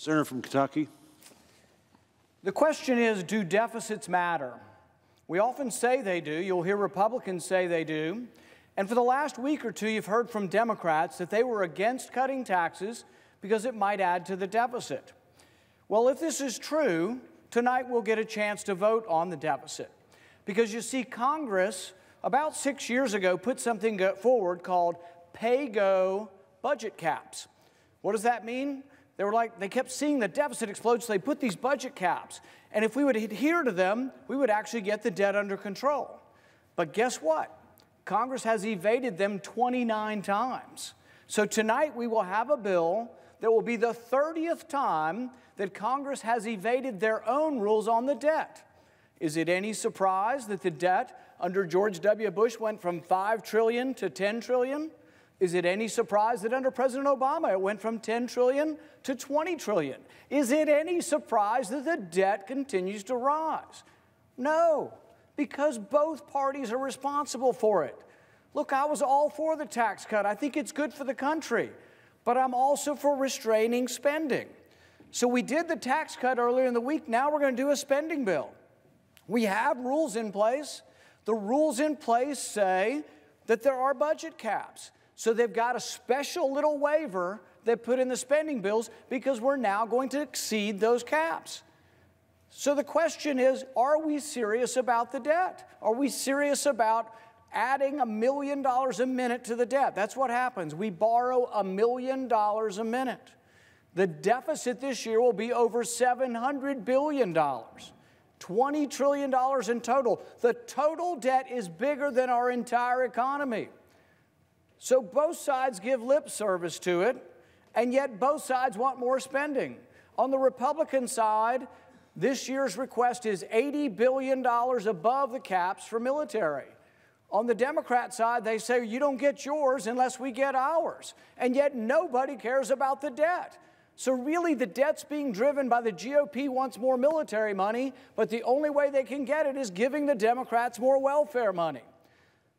Senator from Kentucky. The question is, do deficits matter? We often say they do. You'll hear Republicans say they do. And for the last week or two, you've heard from Democrats that they were against cutting taxes because it might add to the deficit. Well, if this is true, tonight we'll get a chance to vote on the deficit. Because you see, Congress, about 6 years ago, put something forward called pay-go budget caps. What does that mean? They kept seeing the deficit explode, so they put these budget caps. And if we would adhere to them, we would actually get the debt under control. But guess what? Congress has evaded them 29 times. So tonight we will have a bill that will be the 30th time that Congress has evaded their own rules on the debt. Is it any surprise that the debt under George W. Bush went from $5 trillion to $10 trillion? Is it any surprise that under President Obama it went from $10 trillion to $20 trillion? Is it any surprise that the debt continues to rise? No, because both parties are responsible for it. Look, I was all for the tax cut. I think it's good for the country, but I'm also for restraining spending. So we did the tax cut earlier in the week. Now we're going to do a spending bill. We have rules in place. The rules in place say that there are budget caps. So they've got a special little waiver they put in the spending bills because we're now going to exceed those caps. So the question is, are we serious about the debt? Are we serious about adding $1 million a minute to the debt? That's what happens. We borrow $1 million a minute. The deficit this year will be over $700 billion, $20 trillion in total. The total debt is bigger than our entire economy. So both sides give lip service to it, and yet both sides want more spending. On the Republican side, this year's request is $80 billion above the caps for military. On the Democrat side, they say you don't get yours unless we get ours, and yet nobody cares about the debt. So really the debt's being driven by the GOP wants more military money, but the only way they can get it is giving the Democrats more welfare money.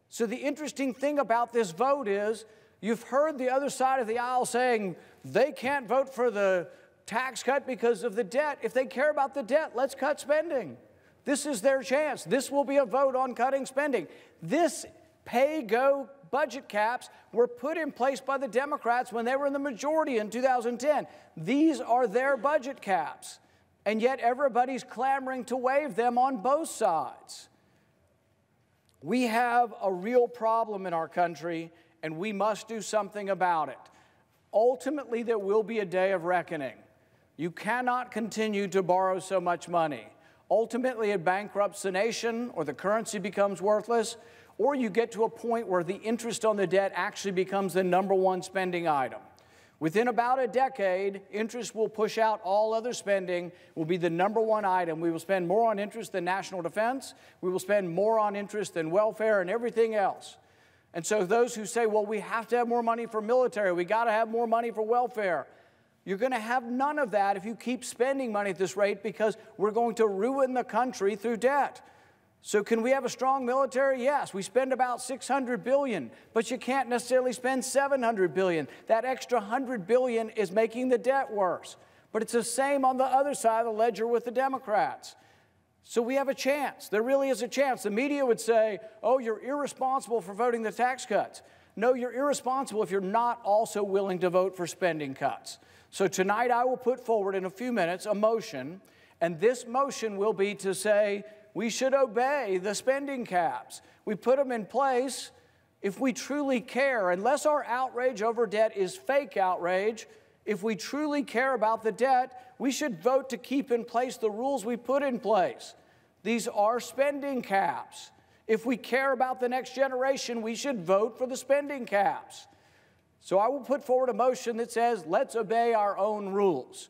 So the interesting thing about this vote is you've heard the other side of the aisle saying they can't vote for the tax cut because of the debt. If they care about the debt, let's cut spending. This is their chance. This will be a vote on cutting spending. This pay-go budget caps were put in place by the Democrats when they were in the majority in 2010. These are their budget caps, and yet everybody's clamoring to waive them on both sides. We have a real problem in our country, and we must do something about it. Ultimately, there will be a day of reckoning. You cannot continue to borrow so much money. Ultimately, it bankrupts the nation, or the currency becomes worthless, or you get to a point where the interest on the debt actually becomes the #1 spending item. Within about a decade, interest will push out all other spending, will be the #1 item. We will spend more on interest than national defense. We will spend more on interest than welfare and everything else. And so those who say, well, we have to have more money for military, we got to have more money for welfare, you're going to have none of that if you keep spending money at this rate because we're going to ruin the country through debt. So can we have a strong military? Yes, we spend about $600 billion, but you can't necessarily spend $700 billion. That extra $100 billion is making the debt worse. But it's the same on the other side of the ledger with the Democrats. So we have a chance. There really is a chance. The media would say, oh, you're irresponsible for voting the tax cuts. No, you're irresponsible if you're not also willing to vote for spending cuts. So tonight I will put forward in a few minutes a motion, and this motion will be to say, we should obey the spending caps. We put them in place if we truly care. Unless our outrage over debt is fake outrage, if we truly care about the debt, we should vote to keep in place the rules we put in place. These are spending caps. If we care about the next generation, we should vote for the spending caps. So I will put forward a motion that says, let's obey our own rules.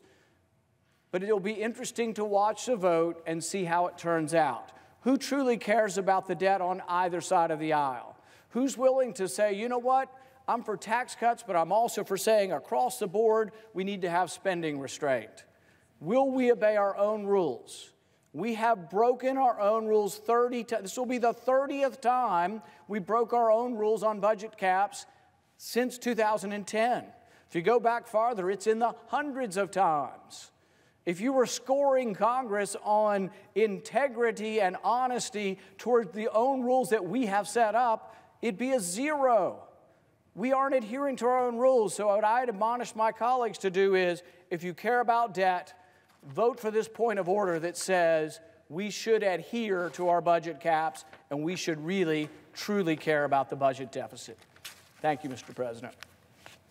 But it'll be interesting to watch the vote and see how it turns out. Who truly cares about the debt on either side of the aisle? Who's willing to say, you know what, I'm for tax cuts, but I'm also for saying across the board we need to have spending restraint? Will we obey our own rules? We have broken our own rules 30 times. This will be the 30th time we broke our own rules on budget caps since 2010. If you go back farther, it's in the hundreds of times. If you were scoring Congress on integrity and honesty toward the own rules that we have set up, it'd be a 0. We aren't adhering to our own rules. So what I'd admonish my colleagues to do is, if you care about debt, vote for this point of order that says we should adhere to our budget caps and we should really, truly care about the budget deficit. Thank you, Mr. President.